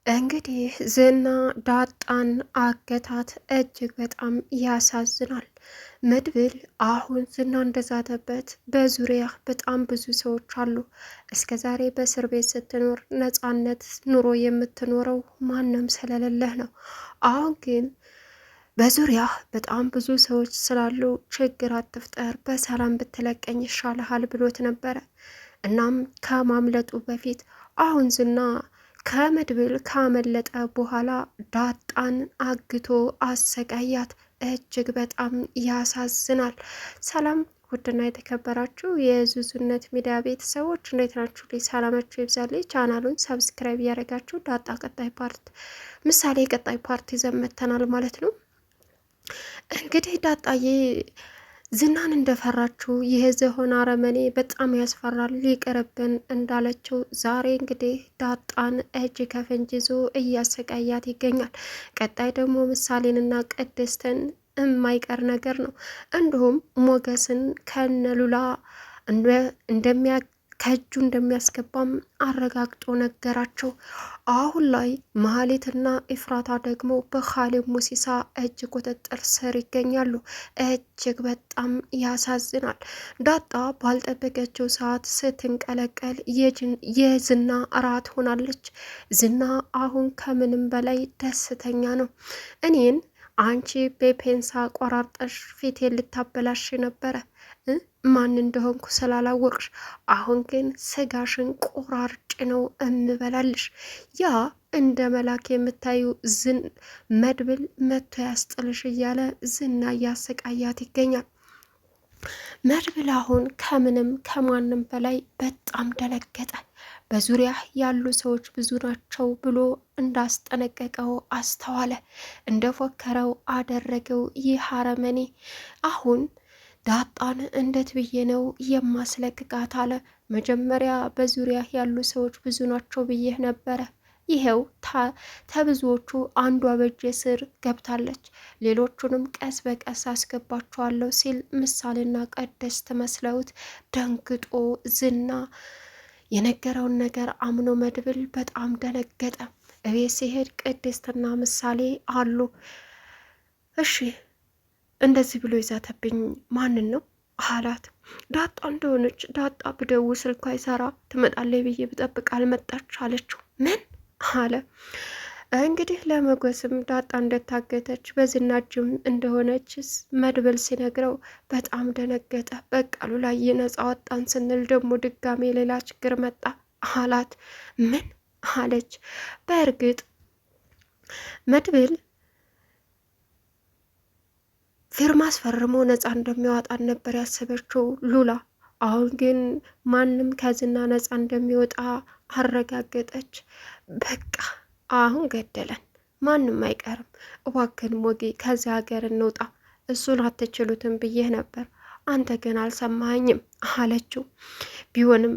እንግዲህ ዝና ዳጣን አገታት። እጅግ በጣም ያሳዝናል። መድብል አሁን ዝና እንደዛተበት በዙሪያ በጣም ብዙ ሰዎች አሉ። እስከ ዛሬ በእስር ቤት ስትኖር ነፃነት ኑሮ የምትኖረው ማንም ስለሌለህ ነው። አሁን ግን በዙሪያ በጣም ብዙ ሰዎች ስላሉ ችግር አትፍጠር፣ በሰላም ብትለቀኝ ይሻልሃል ብሎት ነበረ። እናም ከማምለጡ በፊት አሁን ዝና ከመድብል ካመለጠ በኋላ ዳጣን አግቶ አሰቃያት። እጅግ በጣም ያሳዝናል። ሰላም ውድና የተከበራችሁ የዙዙነት ሚዲያ ቤተሰቦች እንዴት ናችሁ? ሰላማችሁ ይብዛልኝ። ቻናሉን ሰብስክራይብ እያደረጋችሁ ዳጣ ቀጣይ ፓርት ምሳሌ ቀጣይ ፓርት ይዘን መጥተናል ማለት ነው። እንግዲህ ዳጣዬ ዝናን እንደፈራችው ይህ ዝሆን አረመኔ በጣም ያስፈራል ሊቀርብን እንዳለችው ዛሬ እንግዲህ ዳጣን እጅ ከፍንጅ ይዞ እያሰቃያት ይገኛል። ቀጣይ ደግሞ ምሳሌንና ቅድስትን የማይቀር ነገር ነው። እንዲሁም ሞገስን ከነሉላ ከእጁ እንደሚያስገባም አረጋግጦ ነገራቸው። አሁን ላይ መሀሌትና ኢፍራታ ደግሞ በኻሊብ ሙሲሳ እጅ ቁጥጥር ስር ይገኛሉ። እጅግ በጣም ያሳዝናል። ዳጣ ባልጠበቀችው ሰዓት ስትንቀለቀል የዝና እራት ሆናለች። ዝና አሁን ከምንም በላይ ደስተኛ ነው። እኔን አንቺ በፔንሳ ቆራርጠሽ ፊቴን ልታበላሽ ነበረ ማን እንደሆንኩ ስላላወቅሽ፣ አሁን ግን ስጋሽን ቆራርጭ ነው እምበላልሽ። ያ እንደ መላክ የምታዩ መድብል መቶ ያስጥልሽ እያለ ዝና እያሰቃያት ይገኛል። መድብል አሁን ከምንም ከማንም በላይ በጣም ደነገጠ። በዙሪያ ያሉ ሰዎች ብዙ ናቸው ብሎ እንዳስጠነቀቀው አስተዋለ። እንደፎከረው አደረገው። ይህ አረመኔ አሁን ዳጣን እንዴት ብዬ ነው የማስለቅቃት አለ። መጀመሪያ በዙሪያ ያሉ ሰዎች ብዙ ናቸው ብዬህ ነበረ። ይሄው ተብዙዎቹ አንዷ በእጄ ስር ገብታለች፣ ሌሎቹንም ቀስ በቀስ አስገባቸዋለሁ ሲል ምሳሌና ቅድስት መስለውት ደንግጦ ዝና የነገረውን ነገር አምኖ መድብል በጣም ደነገጠ። እቤት ሲሄድ ቅድስትና ምሳሌ አሉ። እሺ እንደዚህ ብሎ ይዛተብኝ ማንን ነው አላት። ዳጣ እንደሆነች ዳጣ ብደውል ስልኳ አይሰራ ትመጣለች ብዬ ብጠብቅ አልመጣች አለችው። ምን አለ እንግዲህ ለመጎስም ዳጣ እንደታገተች በዝና እጅም እንደሆነች መድብል ሲነግረው በጣም ደነገጠ። በቃሉ ላይ ነፃ ወጣን ስንል ደግሞ ድጋሜ ሌላ ችግር መጣ አላት። ምን አለች። በእርግጥ መድብል ፊርማ አስፈርሞ ነፃ እንደሚያወጣን ነበር ያሰበችው ሉላ። አሁን ግን ማንም ከዝና ነፃ እንደሚወጣ አረጋገጠች። በቃ አሁን ገደለን፣ ማንም አይቀርም። እባክን ሞጌ ከዚህ ሀገር እንውጣ፣ እሱን አትችሉትም ብዬህ ነበር፣ አንተ ግን አልሰማኸኝም አለችው። ቢሆንም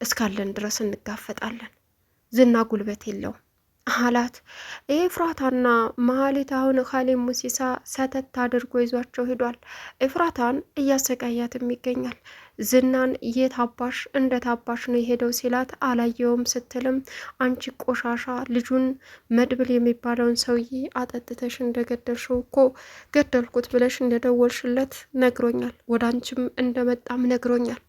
እስካለን ድረስ እንጋፈጣለን፣ ዝና ጉልበት የለውም አላት። ኤፍራታና መሀሌት አሁን ኻሊብ ሙሲሳ ሰተት አድርጎ ይዟቸው ሄዷል። ኤፍራታን እያሰቃያትም ይገኛል። ዝናን የት አባሽ እንዴት አባሽ ነው የሄደው ሲላት አላየውም ስትልም አንቺ ቆሻሻ ልጁን መድብል የሚባለውን ሰውዬ አጠጥተሽ እንደገደልሽው እኮ ገደልኩት ብለሽ እንደደወልሽለት ነግሮኛል፣ ወደ አንቺም እንደመጣም ነግሮኛል።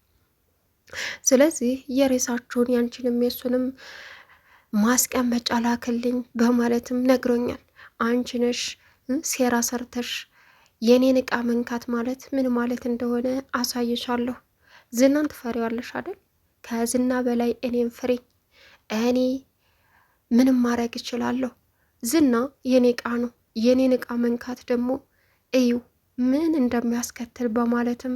ስለዚህ የሬሳችሁን ያንቺንም የሱንም ማስቀመጫ ላክልኝ በማለትም ነግሮኛል። አንቺ ነሽ ሴራ ሰርተሽ የኔን እቃ መንካት ማለት ምን ማለት እንደሆነ አሳይሻለሁ። ዝናን ትፈሪዋለሽ አይደል? ከዝና በላይ እኔም ፍሬ፣ እኔ ምንም ማድረግ እችላለሁ። ዝና የኔ እቃ ነው። የኔን እቃ መንካት ደግሞ እዩ ምን እንደሚያስከትል በማለትም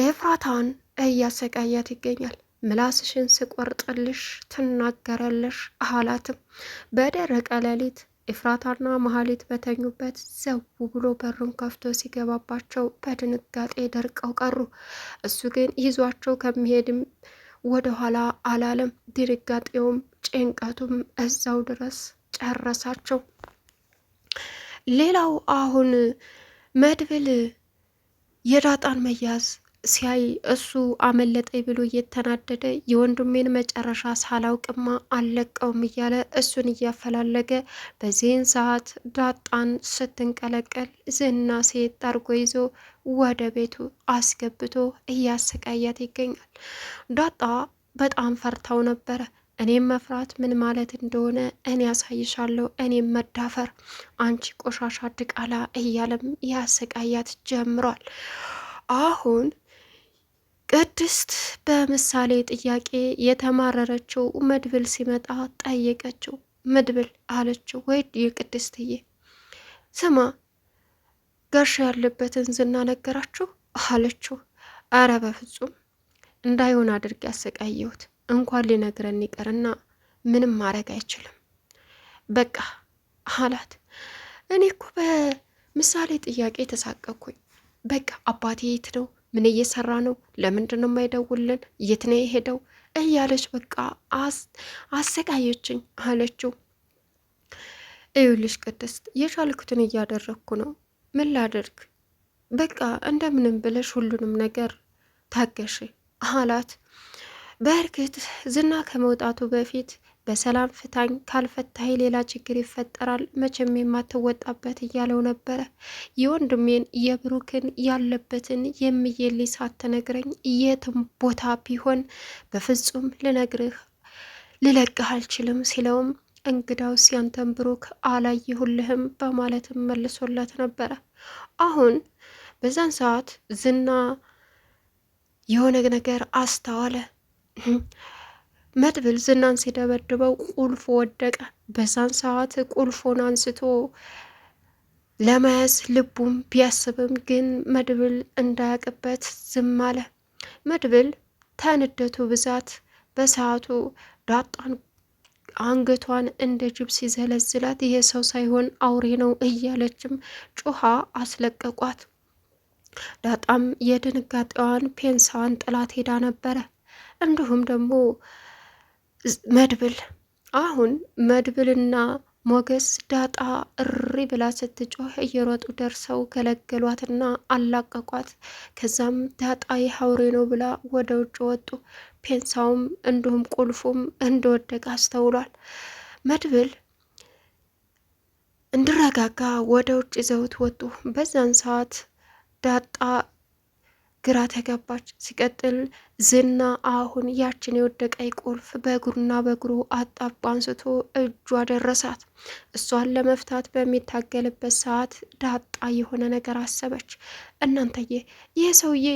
ኤፍራታን እያሰቃያት ይገኛል። ምላስሽን ስቆርጥልሽ ትናገራለሽ አላትም። በደረቀ ሌሊት ኤፍራታና መሀሌት በተኙበት ዘው ብሎ በሩን ከፍቶ ሲገባባቸው በድንጋጤ ደርቀው ቀሩ። እሱ ግን ይዟቸው ከሚሄድም ወደኋላ አላለም። ድንጋጤውም ጭንቀቱም እዛው ድረስ ጨረሳቸው። ሌላው አሁን መድብል የዳጣን መያዝ ሲያይ እሱ አመለጠኝ ብሎ እየተናደደ የወንድሜን መጨረሻ ሳላውቅማ አልለቀውም እያለ እሱን እያፈላለገ በዚህን ሰዓት ዳጣን ስትንቀለቀል ዝና ሴት ጠርጎ ይዞ ወደ ቤቱ አስገብቶ እያሰቃያት ይገኛል። ዳጣ በጣም ፈርታው ነበረ። እኔም መፍራት ምን ማለት እንደሆነ እኔ ያሳይሻለሁ፣ እኔም መዳፈር፣ አንቺ ቆሻሻ ድቃላ እያለም ያሰቃያት ጀምሯል። አሁን ቅድስት በምሳሌ ጥያቄ የተማረረችው መድብል ሲመጣ ጠየቀችው። መድብል አለችው፣ ወይ የቅድስትዬ ስማ ጋሻ ያለበትን ዝና ነገራችሁ አለችው። አረ በፍጹም እንዳይሆን አድርግ ያሰቃየሁት እንኳን ሊነግረን ይቀርና ምንም ማድረግ አይችልም በቃ አላት። እኔ እኮ በምሳሌ ጥያቄ ተሳቀኩኝ። በቃ አባቴ የት ነው? ምን እየሰራ ነው? ለምንድን ነው የማይደውልን? የት ነው የሄደው? እያለች በቃ አሰቃየችኝ አለችው። እዩልሽ ቅድስት የቻልኩትን እያደረግኩ ነው። ምን ላደርግ? በቃ እንደምንም ብለሽ ሁሉንም ነገር ታገሽ አላት። በእርግጥ ዝና ከመውጣቱ በፊት በሰላም ፍታኝ፣ ካልፈታኝ ሌላ ችግር ይፈጠራል፣ መቼም የማትወጣበት እያለው ነበረ። የወንድሜን የብሩክን ያለበትን የሚየል ሳትነግረኝ የትም ቦታ ቢሆን በፍጹም ልለቅህ አልችልም ሲለውም እንግዳውስ ያንተን ብሩክ አላየሁልህም በማለትም መልሶለት ነበረ። አሁን በዛን ሰዓት ዝና የሆነ ነገር አስተዋለ። መድብል ዝናን ሲደበድበው ቁልፉ ወደቀ። በዛን ሰዓት ቁልፉን አንስቶ ለመያዝ ልቡም ቢያስብም ግን መድብል እንዳያቅበት ዝም አለ። መድብል ተንደቱ ብዛት በሰዓቱ ዳጣን አንገቷን እንደ ጅብ ሲዘለዝላት ይሄ ሰው ሳይሆን አውሬ ነው እያለችም ጩሃ አስለቀቋት። ዳጣም የድንጋጤዋን ፔንሳዋን ጥላት ሄዳ ነበረ። እንዲሁም ደግሞ አሁን መድብልና ሞገስ ዳጣ እሪ ብላ ስትጮህ እየሮጡ ደርሰው ገለገሏትና አላቀቋት። ከዛም ዳጣ የሀውሬ ነው ብላ ወደ ውጭ ወጡ። ፔንሳውም እንዲሁም ቁልፉም እንደወደቀ አስተውሏል። መድብል እንዲረጋጋ ወደ ውጭ ይዘውት ወጡ። በዛን ሰዓት ዳጣ ግራ ተገባች። ሲቀጥል ዝና አሁን ያችን የወደቀይ ቁልፍ በእግሩና በእግሩ አጣባ አንስቶ እጇ ደረሳት። እሷን ለመፍታት በሚታገልበት ሰዓት ዳጣ የሆነ ነገር አሰበች። እናንተዬ ይህ ሰውዬ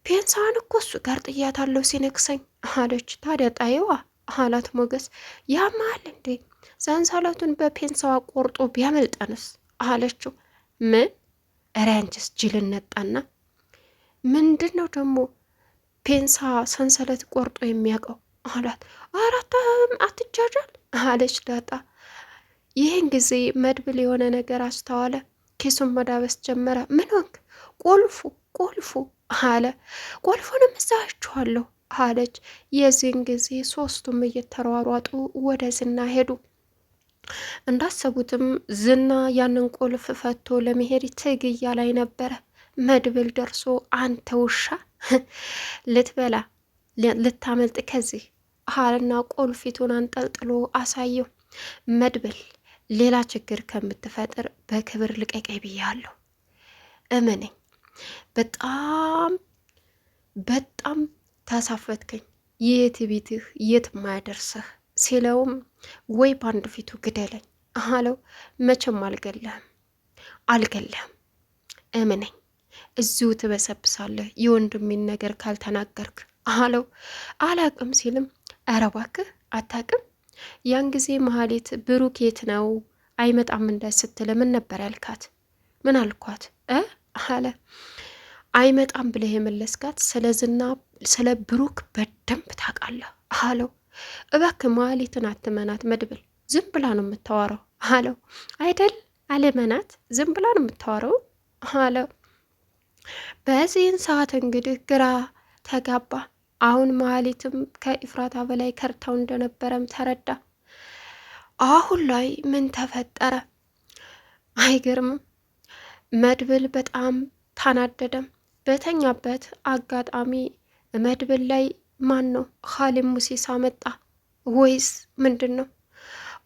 ፔንሳዋን እኮ እሱ ጋር ጥያታለሁ ሲነክሰኝ አለች። ታዲያ ጣይዋ አላት ሞገስ። ያማል እንዴ ሰንሰለቱን በፔንሳዋ ቆርጦ ቢያመልጠንስ አለችው። ምን እረ አንቺስ ጅልነት ጣና ምንድን ነው ደግሞ ፔንሳ ሰንሰለት ቆርጦ የሚያውቀው አላት። አራታም አትጃጃል አለች ዳጣ። ይህን ጊዜ መድብል የሆነ ነገር አስተዋለ። ኪሱን መዳበስ ጀመረ። ምን ሆንክ? ቁልፉ አለ። ቁልፉንም እዛችኋለሁ አለች። የዚህን ጊዜ ሶስቱም እየተሯሯጡ ወደ ዝና ሄዱ። እንዳሰቡትም ዝና ያንን ቁልፍ ፈቶ ለመሄድ ትግያ ላይ ነበረ። መድብል ደርሶ አንተ ውሻ ልትበላ ልታመልጥ ከዚህ አልና ቁልፊቱን አንጠልጥሎ አሳየው። መድብል ሌላ ችግር ከምትፈጥር በክብር ልቀቀኝ ብያለሁ፣ እመነኝ፣ በጣም ታሳፈትከኝ፣ የት ቤትህ የት ማያደርስህ ሲለውም ወይ በአንድ ፊቱ ግደለኝ አለው። መቼም አልገለህም፣ እመነኝ፣ እዚሁ ትበሰብሳለህ የወንድሜን ነገር ካልተናገርክ አለው። አላቅም ሲልም ኧረ እባክህ አታቅም? ያን ጊዜ መሀሌት ብሩክ የት ነው አይመጣም ስትል ምን ነበር ያልካት? ምን አልኳት አለ። አይመጣም ብለህ የመለስካት ስለዝና ስለ ብሩክ በደንብ ታውቃለህ አለው። እባክህ መሀሌትን አትመናት መድብል፣ ዝም ብላ ነው የምታወራው አለው። አይደል አለመናት፣ ዝም ብላ ነው የምታወራው አለው። በዚህን ሰዓት እንግዲህ ግራ ተጋባ። አሁን መሀሌትም ከኢፍራታ በላይ ከርታው እንደነበረም ተረዳ። አሁን ላይ ምን ተፈጠረ? አይገርምም። መድብል በጣም ታናደደም። በተኛበት አጋጣሚ መድብል ላይ ማን ነው ኻሊብ ሙሲሳ መጣ ወይስ ምንድን ነው?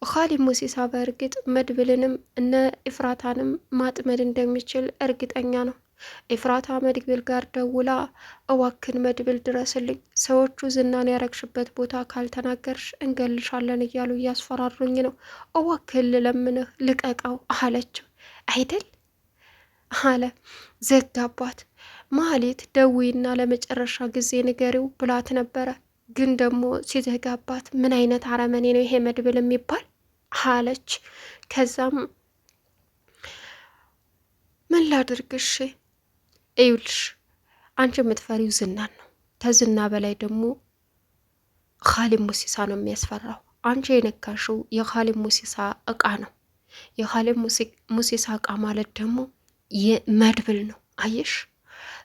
ኻሊብ ሙሲሳ በእርግጥ መድብልንም እነ ኢፍራታንም ማጥመድ እንደሚችል እርግጠኛ ነው። ኢፍራታ መድብል ጋር ደውላ እዋክን መድብል ድረስልኝ፣ ሰዎቹ ዝናን ያረግሽበት ቦታ ካልተናገርሽ እንገልሻለን እያሉ እያስፈራሩኝ ነው፣ እዋክን ልለምንህ ልቀቀው አለችው። አይደል አለ። ዘጋባት። ማህሌት ደዊና ለመጨረሻ ጊዜ ንገሪው ብላት ነበረ፣ ግን ደግሞ ሲዘጋባት ምን አይነት አረመኔ ነው ይሄ መድብል የሚባል አለች። ከዛም ምን ላድርግሽ? እዩልሽ አንቺ የምትፈሪው ዝናን ነው። ተዝና በላይ ደግሞ ኻሊብ ሙሲሳ ነው የሚያስፈራው። አንቺ የነካሽው የኻሊብ ሙሲሳ እቃ ነው። የኻሊብ ሙሲሳ እቃ ማለት ደግሞ መድብል ነው። አየሽ?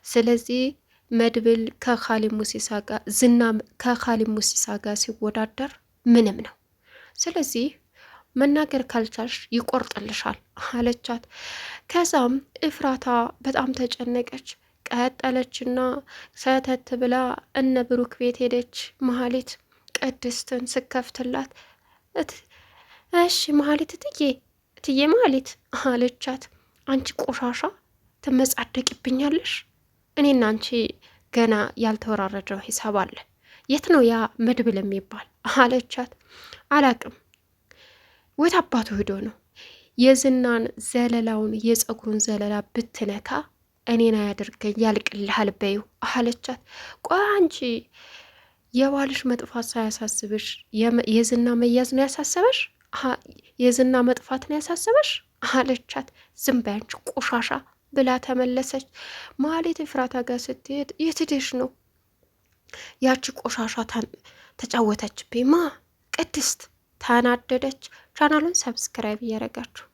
ስለዚህ መድብል ከኻሊብ ሙሲሳ ጋር ዝና ከኻሊብ ሙሲሳ ጋር ሲወዳደር ምንም ነው። ስለዚህ መናገር ካልቻልሽ ይቆርጥልሻል አለቻት። ከዛም እፍራታ በጣም ተጨነቀች። ቀጠለችና ሰተት ብላ እነ ብሩክ ቤት ሄደች። መሀሊት ቅድስትን ስከፍትላት እሺ መሀሊት እትዬ መሀሊት አለቻት። አንቺ ቆሻሻ ትመጻደቅብኛለሽ? እኔና አንቺ ገና ያልተወራረደው ሂሳብ አለ። የት ነው ያ መድብል የሚባል አለቻት። አላቅም ወት አባቱ ሂዶ ነው የዝናን ዘለላውን የፀጉሩን ዘለላ ብትነካ እኔን አያደርገኝ ያልቅልሃል በይው አለቻት። ቆይ አንቺ የባልሽ መጥፋት ሳያሳስብሽ የዝና መያዝ ነው ያሳሰበሽ? የዝና መጥፋት ነው ያሳሰበሽ አለቻት። ዝም በይ አንቺ ቆሻሻ ብላ ተመለሰች። ማህሌት ኤፍራታ ጋር ስትሄድ የትደሽ ነው? ያቺ ቆሻሻ ተጫወተችብኝ ማ ቅድስት ተናደደች። ቻናሉን ሰብስክራይብ እያደረጋችሁ